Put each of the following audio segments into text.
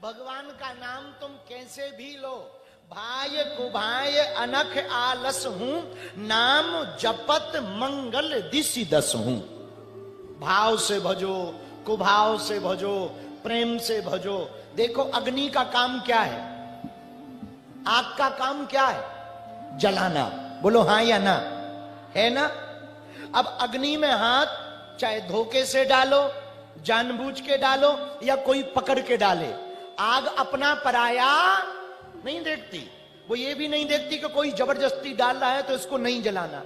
भगवान का नाम तुम कैसे भी लो, भाय कुभाय अनख आलस हूं, नाम जपत मंगल दिशि दस हूं। भाव से भजो, कुभाव से भजो, प्रेम से भजो। देखो अग्नि का काम क्या है, आग का काम क्या है? जलाना। बोलो हां या ना, है ना? अब अग्नि में हाथ चाहे धोखे से डालो, जानबूझ के डालो या कोई पकड़ के डाले, आग अपना पराया नहीं देखती। वो ये भी नहीं देखती कि कोई जबरदस्ती डाल रहा है तो इसको नहीं जलाना।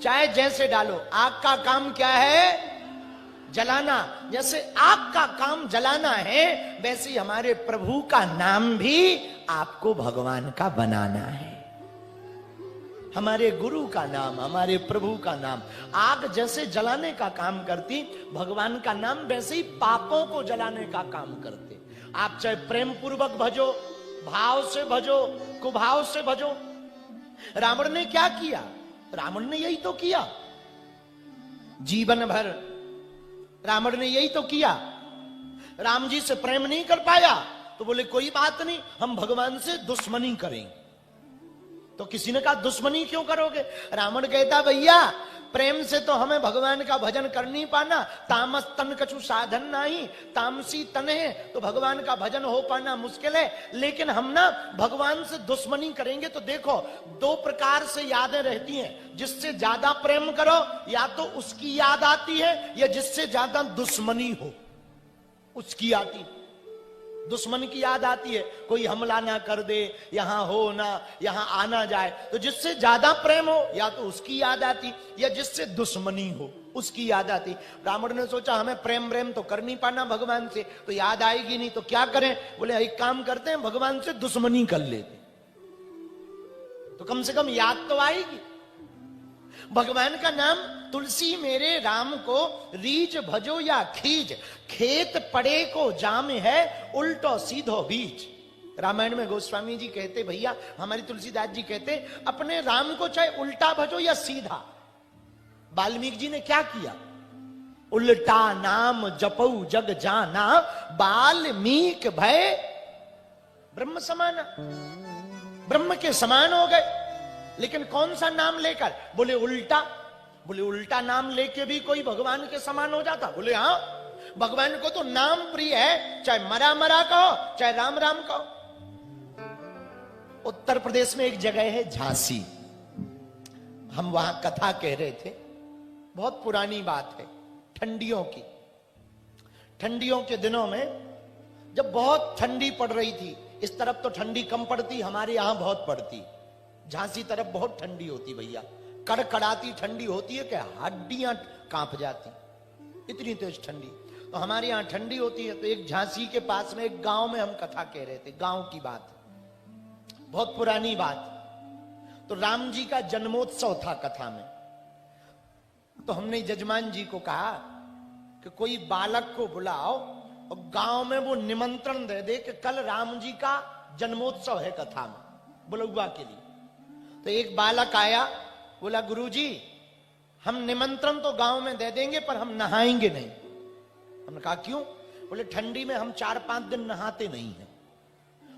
चाहे जैसे डालो, आग का काम क्या है? जलाना। जैसे आग का काम जलाना है, वैसे हमारे प्रभु का नाम भी आपको भगवान का बनाना है। हमारे गुरु का नाम, हमारे प्रभु का नाम आग जैसे जलाने का काम करती, भगवान का नाम वैसे ही पापों को जलाने का काम करते। आप चाहे प्रेम पूर्वक भजो, भाव से भजो, कुभाव से भजो। रावण ने क्या किया? रावण ने यही तो किया जीवन भर। रावण ने यही तो किया। राम जी से प्रेम नहीं कर पाया तो बोले कोई बात नहीं, हम भगवान से दुश्मनी करेंगे। तो किसी ने कहा दुश्मनी क्यों करोगे? रावण कहता भैया प्रेम से तो हमें भगवान का भजन कर नहीं पाना, तामस तन कछु साधन नहीं, तामसी तन है तो भगवान का भजन हो पाना मुश्किल है। लेकिन हम ना भगवान से दुश्मनी करेंगे तो देखो दो प्रकार से यादें रहती हैं। जिससे ज्यादा प्रेम करो या तो उसकी याद आती है, या जिससे ज्यादा दुश्मनी हो उसकी आती। दुश्मन की याद आती है, कोई हमला ना कर दे, यहां हो ना, यहां आना जाए। तो जिससे ज्यादा प्रेम हो या तो उसकी याद आती, या जिससे दुश्मनी हो उसकी याद आती। रावण ने सोचा हमें प्रेम प्रेम तो कर नहीं पाना भगवान से, तो याद आएगी नहीं तो क्या करें? बोले एक काम करते हैं, भगवान से दुश्मनी कर लेते तो कम से कम याद तो आएगी। भगवान का नाम तुलसी मेरे राम को रीज भजो या खीज, खेत पड़े को जाम है उल्टो सीधो बीज। रामायण में गोस्वामी जी कहते, भैया हमारी तुलसीदास जी कहते अपने राम को चाहे उल्टा भजो या सीधा। वाल्मीकि जी ने क्या किया? उल्टा नाम जपऊ जग जाना, वाल्मीक भय ब्रह्म समाना। ब्रह्म के समान हो गए। लेकिन कौन सा नाम लेकर? बोले उल्टा। बोले उल्टा नाम लेके भी कोई भगवान के समान हो जाता? बोले हाँ, भगवान को तो नाम प्रिय है, चाहे मरा मरा कहो चाहे राम राम कहो। उत्तर प्रदेश में एक जगह है झांसी, हम वहां कथा कह रहे थे। बहुत पुरानी बात है, ठंडियों की। ठंडियों के दिनों में जब बहुत ठंडी पड़ रही थी, इस तरफ तो ठंडी कम पड़ती, हमारे यहां बहुत पड़ती। झांसी तरफ बहुत ठंडी होती भैया, कड़कड़ाती ठंडी होती है कि हड्डियां कांप जाती, इतनी तेज ठंडी। तो हमारे यहां ठंडी होती है। तो एक झांसी के पास में एक गांव में हम कथा कह रहे थे, गांव की बात, बहुत पुरानी बात। तो राम जी का जन्मोत्सव था कथा में। तो हमने जजमान जी को कहा कि कोई बालक को बुलाओ और गांव में वो निमंत्रण दे दे कि कल राम जी का जन्मोत्सव है कथा में, बुलौआ के लिए। तो एक बालक आया, बोला गुरुजी हम निमंत्रण तो गांव में दे देंगे पर हम नहाएंगे नहीं। हमने कहा क्यों? बोले ठंडी में हम 4-5 दिन नहाते नहीं हैं।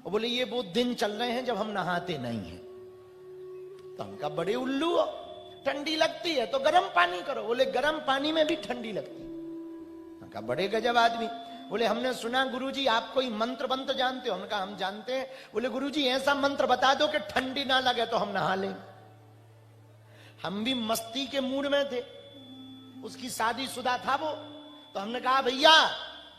और बोले ये वो दिन चल रहे हैं जब हम नहाते नहीं हैं। तो हम कहा बड़े उल्लू हो, ठंडी लगती है तो गर्म पानी करो। बोले गर्म पानी में भी ठंडी लगती है। हम कहा बड़े गजब आदमी। बोले हमने सुना गुरुजी आप कोई मंत्र बंत्र जानते हो? हमने कहा हम जानते हैं। बोले गुरुजी ऐसा मंत्र बता दो कि ठंडी ना लगे तो हम नहा लें। हम भी मस्ती के मूड में थे, उसकी शादीशुदा था वो। तो हमने कहा भैया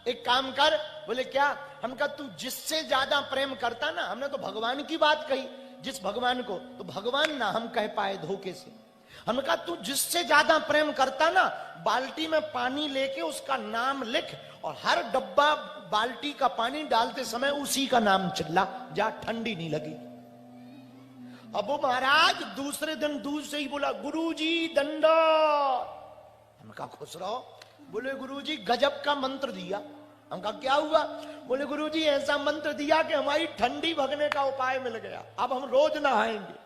एक काम कर। बोले क्या? हम कहा तू जिससे ज्यादा प्रेम करता ना, हमने तो भगवान की बात कही, जिस भगवान को, तो भगवान ना हम कह पाए धोखे से। हमने कहा तू जिससे ज्यादा प्रेम करता ना, बाल्टी में पानी लेके उसका नाम लिख और हर डब्बा बाल्टी का पानी डालते समय उसी का नाम चिल्ला, जा ठंडी नहीं लगी। अब वो महाराज दूसरे दिन दूध से ही बोला गुरुजी दंडोत। हमने कहा खुश रहो। बोले गुरुजी गजब का मंत्र दिया। हम कहा क्या हुआ? बोले गुरुजी ऐसा मंत्र दिया कि हमारी ठंडी भगने का उपाय मिल गया, अब हम रोज नहाएंगे।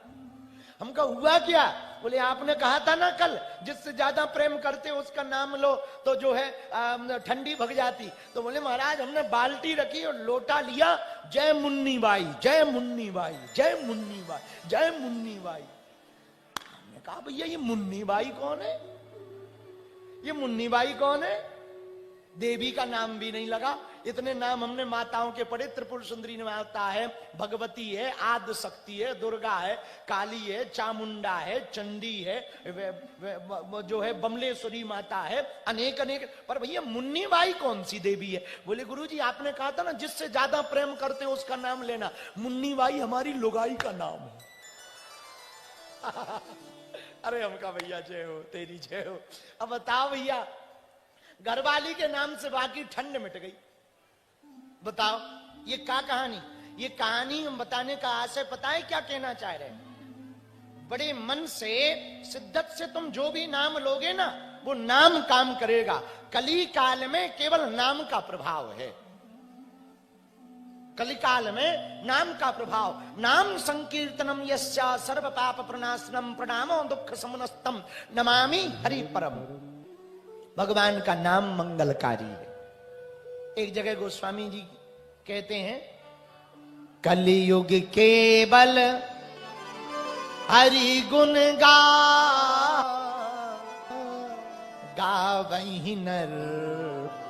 हम कहा हुआ क्या? बोले आपने कहा था ना कल, जिससे ज्यादा प्रेम करते उसका नाम लो तो जो है ठंडी भग जाती। तो बोले महाराज हमने बाल्टी रखी और लोटा लिया, जय मुन्नी बाई, जय मुन्नी बाई, जय मुन्नी बाई, जय मुन्नी बाई। हमने कहा भैया ये मुन्नी बाई कौन है? ये मुन्नी बाई कौन है? देवी का नाम भी नहीं लगा। इतने नाम हमने माताओं के पढ़े, त्रिपुर सुंदरी माता है, भगवती है, आद्य शक्ति है, दुर्गा है, काली है, चामुंडा है, चंडी है, जो है बमलेश्वरी माता है, अनेक अनेक। पर भैया मुन्नी बाई कौन सी देवी है? बोले गुरुजी आपने कहा था ना जिससे ज्यादा प्रेम करते हो उसका नाम लेना। मुन्नी बाई हमारी लुगाई का नाम है। अरे हमका भैया जय हो, तेरी जय हो। अब बताओ भैया, घरवाली के नाम से बाकी ठंड मिट गई। बताओ ये क्या कहानी? ये कहानी हम बताने का आशय पता है क्या कहना चाह रहे हैं? बड़े मन से शिद्दत से तुम जो भी नाम लोगे ना, वो नाम काम करेगा। कली काल में केवल नाम का प्रभाव है। कलिकाल में नाम का प्रभाव। नाम संकीर्तनम यस्या सर्व पाप प्रणाशनम प्रणामो दुख समनस्तम नमामि हरि परम। भगवान का नाम मंगलकारी है। एक जगह गोस्वामी जी कहते हैं, कलियुग केवल हरि गुण गावहि नर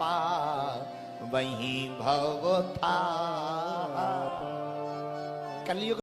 पावहि भव था। कलियुग